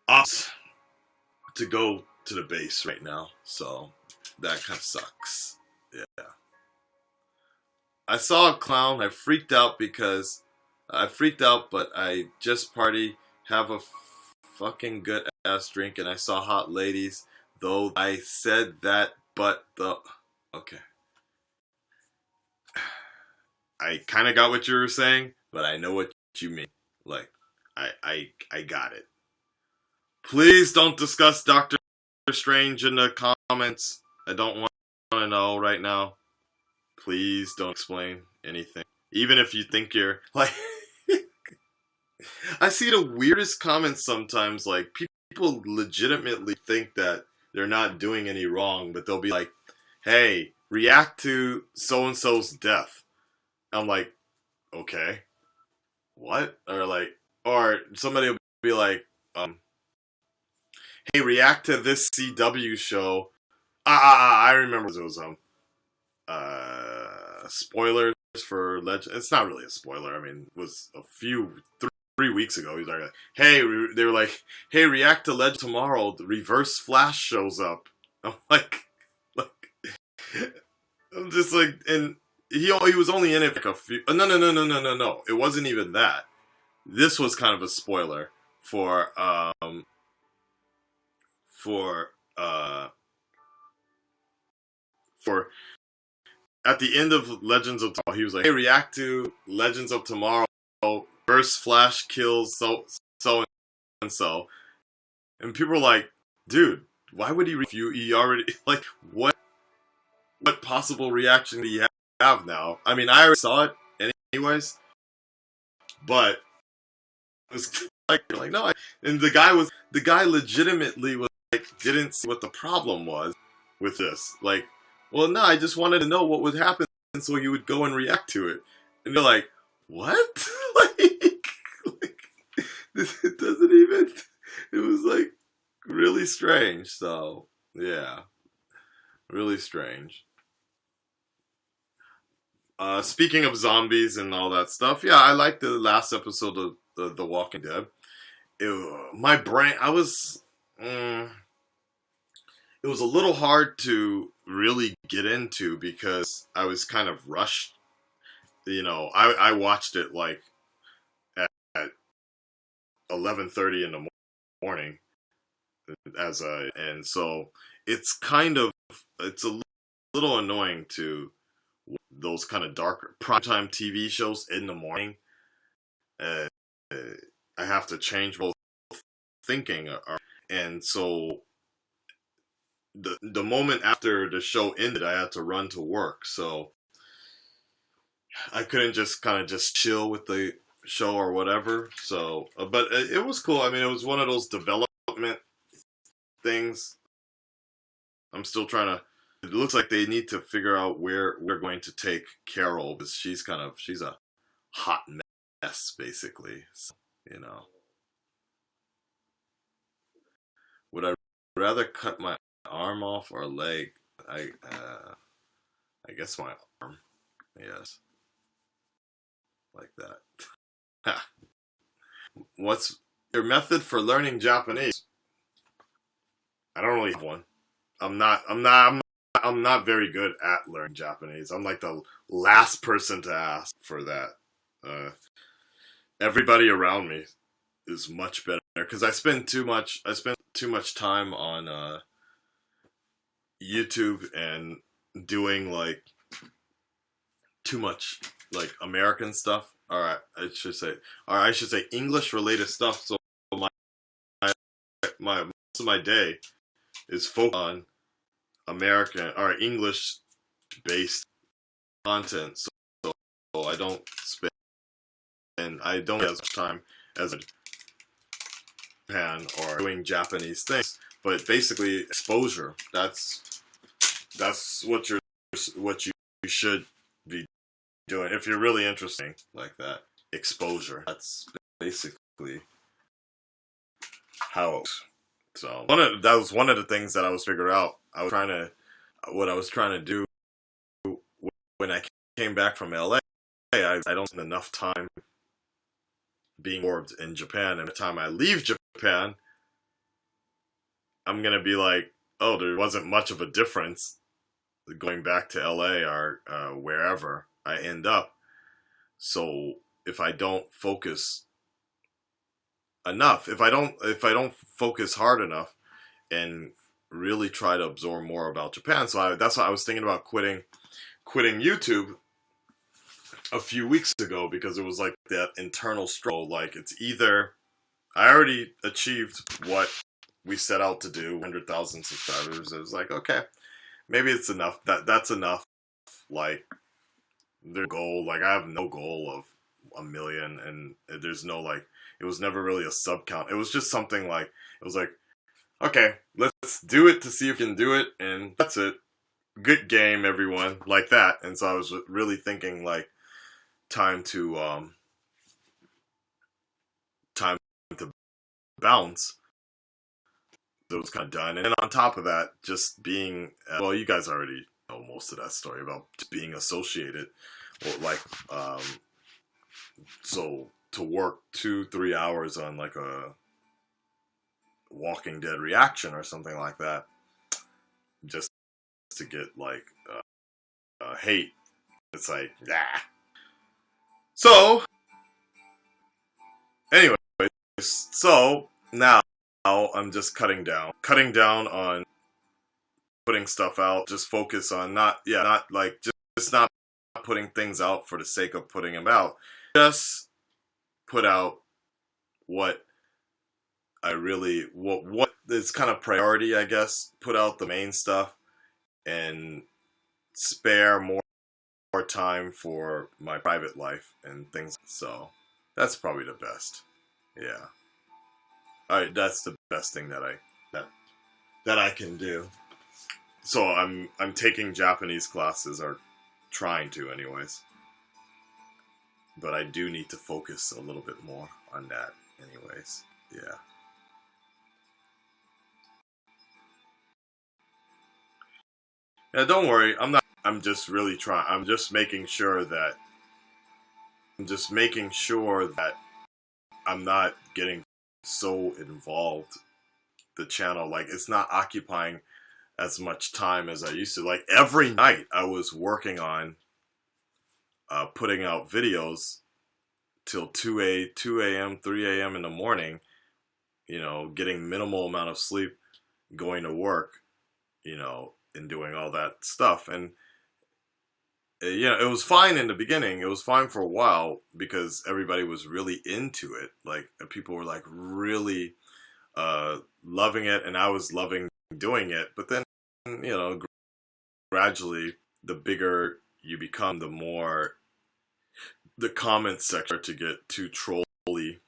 S1: options to go to the base right now, so that kind of sucks. Yeah. I saw a clown. I freaked out but I just party, have a fucking good ass drink, and I saw hot ladies. Though I said that, but okay. I kind of got what you were saying, but I know what you mean. Like, I got it. Please don't discuss Doctor Strange in the comments. I don't want to know right now. Please don't explain anything. Even if you think you're like I see the weirdest comments sometimes, like people legitimately think that they're not doing any wrong, but they'll be like, "Hey, react to so and so's death." I'm like, "Okay. What?" Or somebody will be like, "Hey, react to this CW show." I remember it was spoilers for Legend. It's not really a spoiler. I mean, it was a few 3 weeks ago. He's like, "Hey," they were like, "Hey, react to Legend tomorrow. The Reverse Flash shows up." I'm like, I'm just like, and he was only in it for like a few. No. It wasn't even that. This was kind of a spoiler for for at the end of Legends of Tomorrow. He was like, "Hey, react to Legends of Tomorrow. First Flash kills so and so," and people were like, "Dude, why would he review? He already like what possible reaction do you have now?" I mean, I already saw it anyways, but it was like no. And the guy legitimately was like, didn't see what the problem was with this. Like, well, no, I just wanted to know what would happen so he would go and react to it. And they're like, what? It doesn't even. It was like really strange. So yeah, really strange. Speaking of zombies and all that stuff, yeah, I liked the last episode of The Walking Dead. My brain, it was a little hard to really get into because I was kind of rushed. You know, I watched it like at 11:30 in the morning and so it's a little annoying to those kind of darker primetime TV shows in the morning. Uh, I have to change both thinking, and so the moment after the show ended, I had to run to work, so I couldn't just kind of just chill with the show or whatever. So, but it was cool. I mean, it was one of those development things. I'm still trying to. It looks like they need to figure out where we're going to take Carol, because she's a hot mess, basically. So, you know, would I rather cut my arm off or leg? I guess my arm. Yes, like that. What's your method for learning Japanese? I don't really have one. I'm not very good at learning Japanese. I'm like the last person to ask for that. Everybody around me is much better because I spend too much time on YouTube and doing like too much like American stuff. I should say English related stuff. So my most of my day is focused on American or English based content. So I don't have as much time as Japan or doing Japanese things. But basically exposure. That's That's what you should be doing if you're really interesting like that. Exposure. That's basically how. So that was one of the things that I was figuring out. What I was trying to do when I came back from LA. I don't spend enough time being absorbed in Japan, and by the time I leave Japan, I'm gonna be like, oh, there wasn't much of a difference going back to LA or wherever I end up. So if I don't focus enough, if I don't focus hard enough and really try to absorb more about Japan, so that's why I was thinking about quitting YouTube a few weeks ago, because it was like that internal struggle. Like, it's either I already achieved what we set out to do, 100,000 subscribers. It was like, okay, maybe it's enough. That's enough. Like, the goal, like, I have no goal of 1,000,000, and there's no, like, it was never really a sub count. It was just something like, it was like, okay, let's do it to see if you can do it, and that's it. Good game, everyone, like that. And so I was really thinking, like, time to bounce. It was kind of done, and on top of that, just being well, you guys already know most of that story about being associated, or like so to work 2-3 hours on like a Walking Dead reaction or something like that, just to get like hate. It's like, yeah. So anyway, so now I'm just cutting down on putting stuff out. Just focus on not like just not putting things out for the sake of putting them out. Just put out what I really what is kind of priority, I guess. Put out the main stuff and spare more time for my private life and things. So that's probably the best. Yeah. Alright, that's the best thing that I can do. So I'm taking Japanese classes, or trying to anyways. But I do need to focus a little bit more on that anyways. Yeah. Yeah, don't worry. I'm just really trying. I'm just making sure that I'm not getting so involved. The channel, like, it's not occupying as much time as I used to. Like, every night I was working on putting out videos till 2 a.m., 3 a.m. in the morning, getting minimal amount of sleep, going to work, and doing all that stuff. And it was fine in the beginning. It was fine for a while because everybody was really into it. Like, people were like really loving it, and I was loving doing it. But then, gradually, the bigger you become, the more the comments section to get too trolly,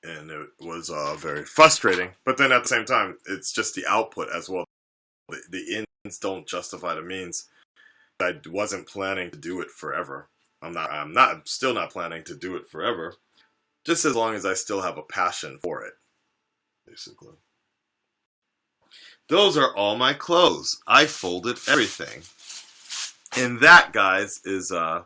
S1: and it was very frustrating. But then at the same time, it's just the output as well. The ends don't justify the means. I wasn't planning to do it forever. I'm still not planning to do it forever. Just as long as I still have a passion for it, basically. Those are all my clothes. I folded everything. And that, guys, is the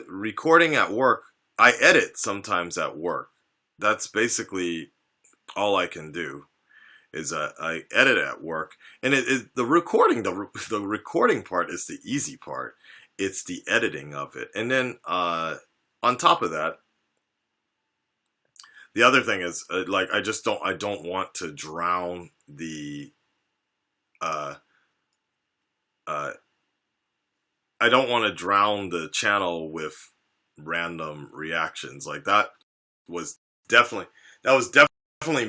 S1: recording at work. I edit sometimes at work. That's basically all I can do, is I edit at work, and the recording part is the easy part. It's the editing of it, and then on top of that, the other thing is like, I don't want to drown the I don't want to drown the channel with random reactions. Like, that was definitely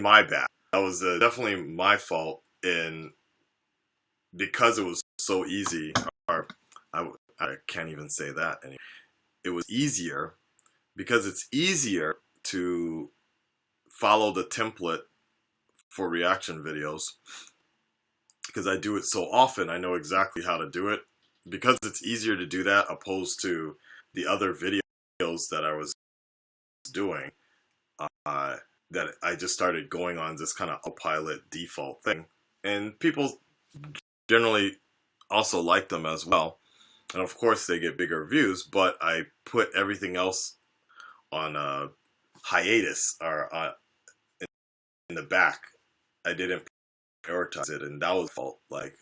S1: my bad. That was definitely my fault, and because it was so easy, or I can't even say that anymore. It was easier because it's easier to follow the template for reaction videos because I do it so often. I know exactly how to do it because it's easier to do that opposed to the other videos that I was doing. That I just started going on this kind of autopilot default thing, and people generally also like them as well. And of course, they get bigger views. But I put everything else on a hiatus or in the back. I didn't prioritize it, and that was fault. Like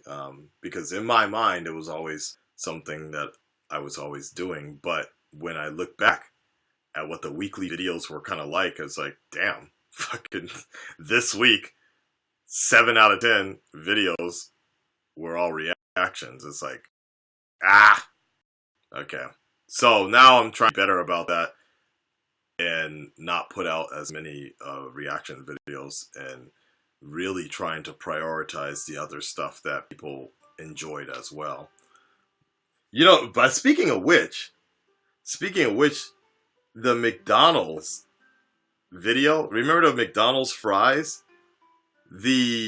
S1: because in my mind, it was always something that I was always doing. But when I look back at what the weekly videos were kind of like, I was like, damn, fucking this week, 7 out of 10 videos were all reactions. It's like, okay. So now I'm trying better about that and not put out as many reaction videos and really trying to prioritize the other stuff that people enjoyed as well. You know, but speaking of which, the McDonald's video, remember the McDonald's fries? The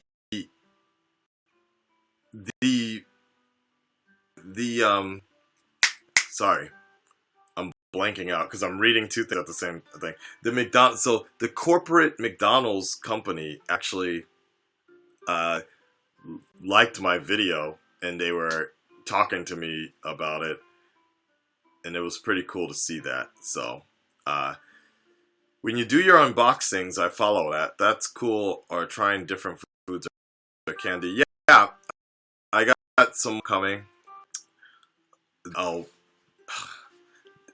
S1: sorry, I'm blanking out because I'm reading two things at the same thing. So the corporate McDonald's company actually liked my video and they were talking to me about it, and it was pretty cool to see that. So when you do your unboxings, I follow that. That's cool. Or trying different foods or candy. Yeah, I got some coming. Oh,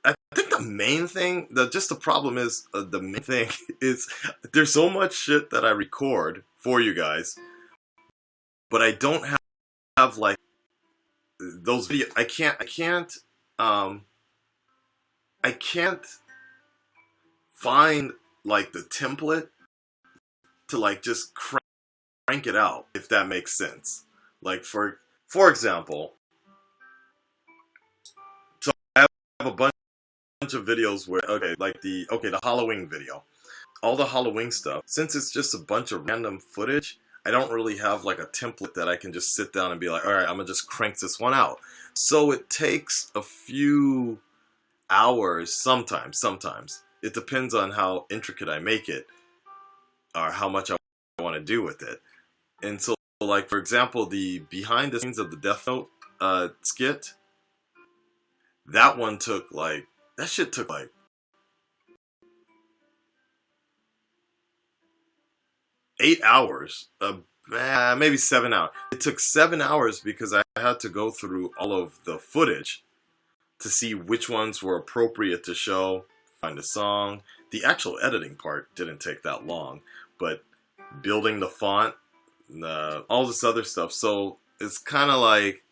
S1: I think the main thing, the problem is, the main thing is there's so much shit that I record for you guys, but I don't have like those videos. I can't find like the template to like just crank it out, if that makes sense. Like for example, so I have a bunch of videos where the Halloween video, all the Halloween stuff. Since it's just a bunch of random footage, I don't really have like a template that I can just sit down and be like, all right, I'm gonna just crank this one out. So it takes a few hours sometimes. It depends on how intricate I make it or how much I want to do with it. And so, like, for example, the behind the scenes of the Death Note skit, that shit took like 8 hours, maybe 7 hours. It took 7 hours because I had to go through all of the footage to see which ones were appropriate to show, find a song. The actual editing part didn't take that long, but building the font, all this other stuff. So it's kind of like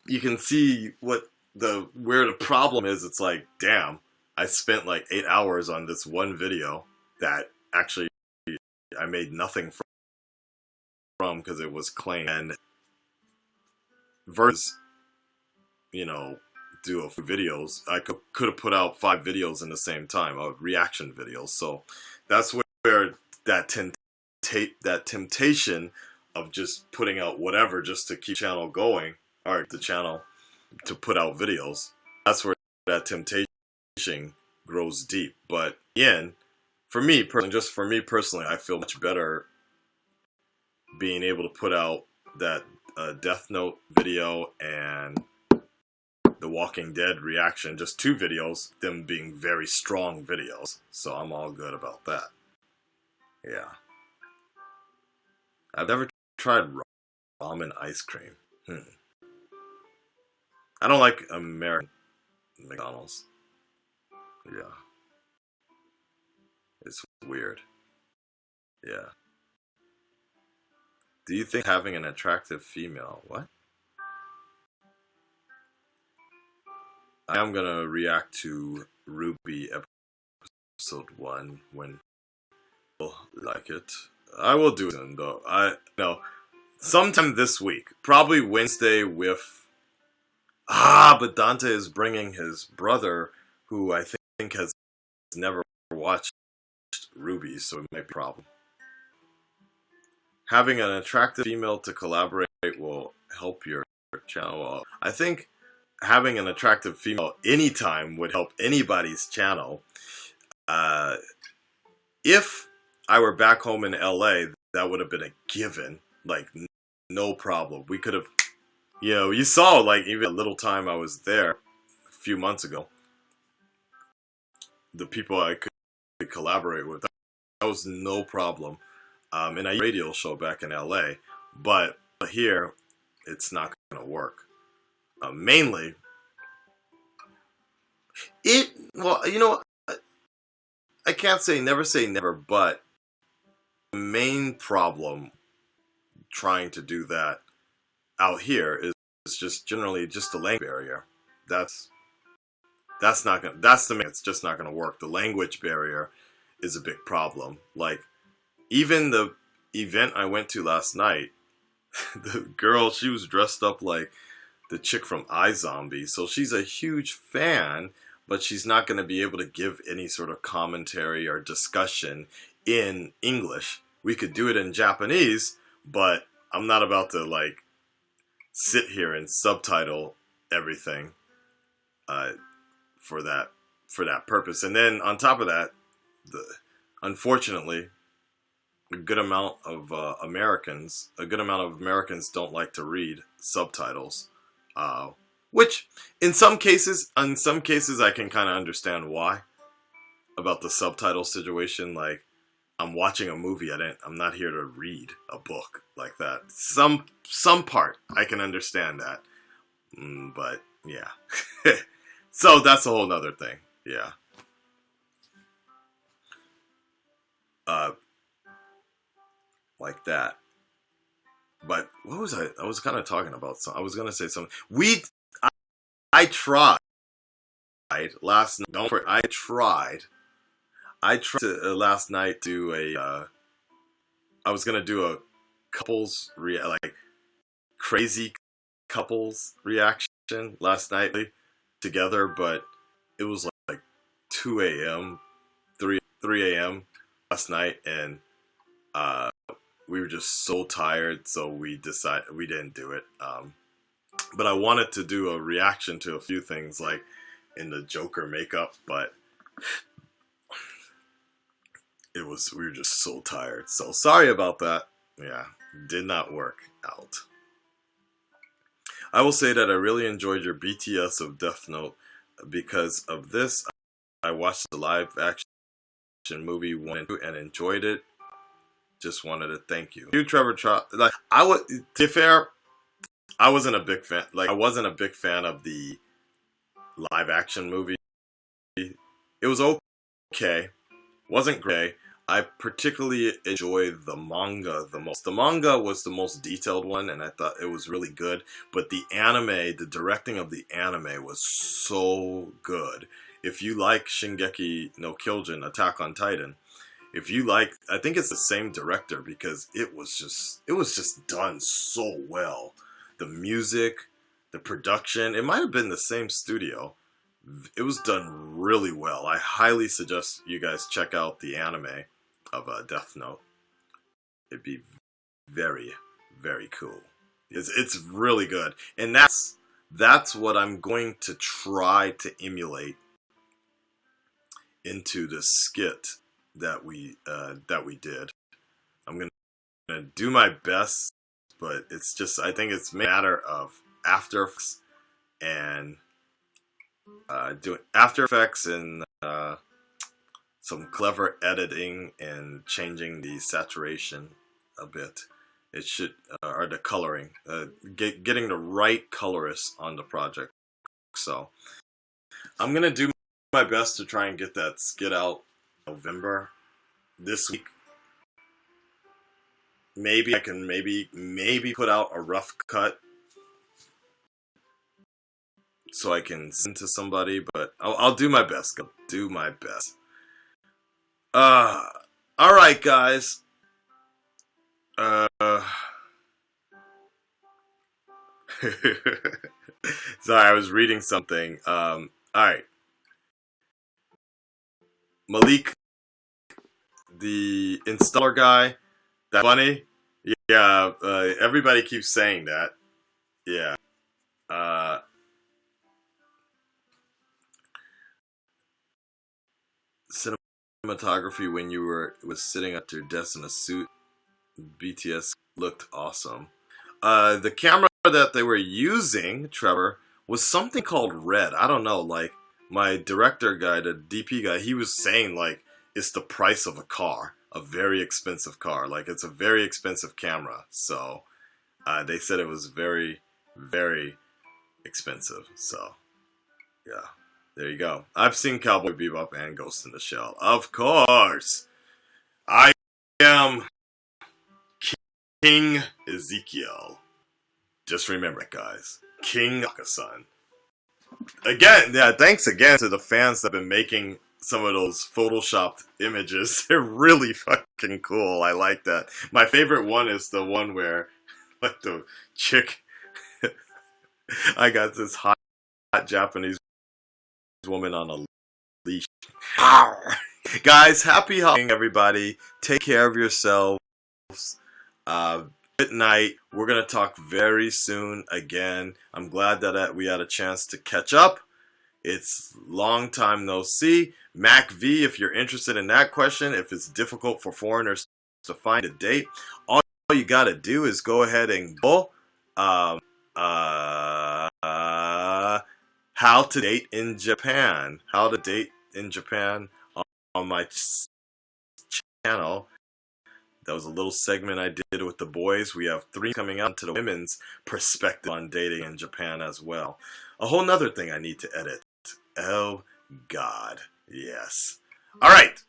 S1: you can see where the problem is. It's like, damn, I spent like 8 hours on this one video that actually I made nothing from because it was claimed. And versus, do a few videos, I could have put out 5 videos in the same time of reaction videos. So that's where that temptation of just putting out whatever just to keep the channel going, or the channel to put out videos, that's where that temptation grows deep. But again, for me personally, I feel much better being able to put out that Death Note video and the Walking Dead reaction, just 2 videos, them being very strong videos. So I'm all good about that. Yeah. I've never tried ramen ice cream. I don't like American McDonald's. Yeah. It's weird. Yeah. Do you think having an attractive female... What? I am gonna react to Ruby episode 1 when you'll like it. I will do it though. Sometime this week. Probably Wednesday with... but Dante is bringing his brother, who I think has never watched Ruby, so it might be a problem. Having an attractive female to collaborate will help your channel. I think having an attractive female anytime would help anybody's channel. If I were back home in LA, that would have been a given. Like, no problem. We could have, you saw, like, even a little time I was there a few months ago, the people I could collaborate with, that was no problem. And I used a radio show back in LA, but here, it's not going to work. Mainly, well, I can't say never, but the main problem trying to do that out here is just generally just the language barrier. That's it's just not gonna work. The language barrier is a big problem. Like, even the event I went to last night, the girl, she was dressed up like the chick from iZombie, so she's a huge fan, but she's not going to be able to give any sort of commentary or discussion in English. We could do it in Japanese, but I'm not about to, like, sit here and subtitle everything for that purpose. And then on top of that, unfortunately, a good amount of Americans don't like to read subtitles. Which, in some cases, I can kind of understand why about the subtitle situation. Like, I'm watching a movie. I'm not here to read a book like that. Some part I can understand that, but yeah. So that's a whole nother thing. Yeah. Like that. But what was I? I was kind of talking about something. I was gonna say something. I tried last night. Don't worry, I tried. To last night do a. I was gonna do a couples like crazy couples reaction last night together, but it was like 2 a.m., 3 a.m. last night, and we were just so tired, so we decided we didn't do it. But I wanted to do a reaction to a few things, like in the Joker makeup, but we were just so tired. So sorry about that. Yeah, did not work out. I will say that I really enjoyed your BTS of Death Note. Because of this, I watched the live action movie 1 and 2 and enjoyed it. Just wanted to thank you. You, Trevor, like, to be fair, I wasn't a big fan. Like, I wasn't a big fan of the live action movie. It was okay. Wasn't great. I particularly enjoyed the manga the most. The manga was the most detailed one, and I thought it was really good. But the directing of the anime was so good. If you like Shingeki no Kyojin, Attack on Titan, I think it's the same director, because it was just done so well. The music, the production, it might have been the same studio. It was done really well. I highly suggest you guys check out the anime of Death Note. It'd be very, very cool. It's really good, and that's what I'm going to try to emulate into the skit that we did. I'm gonna do my best, but it's just, I think it's a matter of After Effects and doing After Effects and some clever editing and changing the saturation a bit. It should, or the coloring, getting the right colorist on the project. So I'm gonna do my best to try and get that skit out November this week. Maybe I can maybe put out a rough cut so I can send to somebody, but I'll do my best. I'll do my best. All right, guys. Sorry, I was reading something. All right. Malik, the installer guy, that funny. Yeah, everybody keeps saying that. Yeah. Uh, Cinematography when you was sitting at your desk in a suit. BTS looked awesome. The camera that they were using, Trevor, was something called Red. I don't know. Like my director guy, the DP guy, he was saying like it's the price of a car, a very expensive car. Like it's a very expensive camera. So they said it was very, very expensive. So yeah, there you go. I've seen Cowboy Bebop and Ghost in the Shell. Of course, I am King Ezekiel. Just remember it, guys. King Akasan. Again, yeah, thanks again to the fans that have been making some of those photoshopped images. They're really fucking cool. I like that. My favorite one is the one where, like, the chick. I got this hot Japanese woman on a leash. Guys, happy Halloween, everybody. Take care of yourselves. Good night. We're going to talk very soon again. I'm glad that we had a chance to catch up. It's long time no see. Mac V, if you're interested in that question, if it's difficult for foreigners to find a date, all you got to do is go ahead and go how to date in Japan. How to date in Japan on my channel. That was a little segment I did with the boys. We have 3 coming out to the women's perspective on dating in Japan as well. A whole nother thing I need to edit. Oh, God. Yes. All right.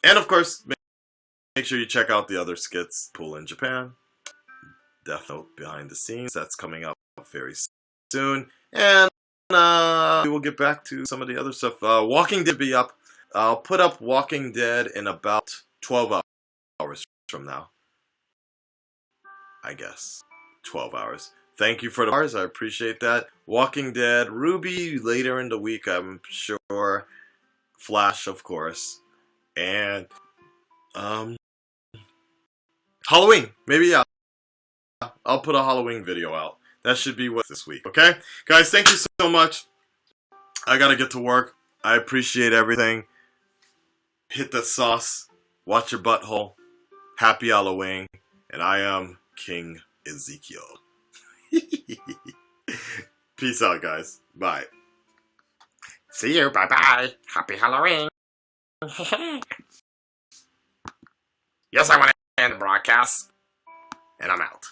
S1: And, of course, make sure you check out the other skits. Pool in Japan. Death Note behind the scenes. That's coming up very soon. And we will get back to some of the other stuff. Walking Dead will be up. I'll put up Walking Dead in about 12 hours from now. I guess. 12 hours. Thank you for the hours. I appreciate that. Walking Dead, Ruby later in the week, I'm sure. Flash, of course. And Halloween. Maybe I'll put a Halloween video out. That should be what this week. Okay? Guys, thank you so much. I gotta get to work. I appreciate everything. Hit the sauce. Watch your butthole. Happy Halloween. And I am King Ezekiel. Peace out, guys. Bye.
S2: See you. Bye-bye. Happy Halloween. Yes, I want to end the broadcast. And I'm out.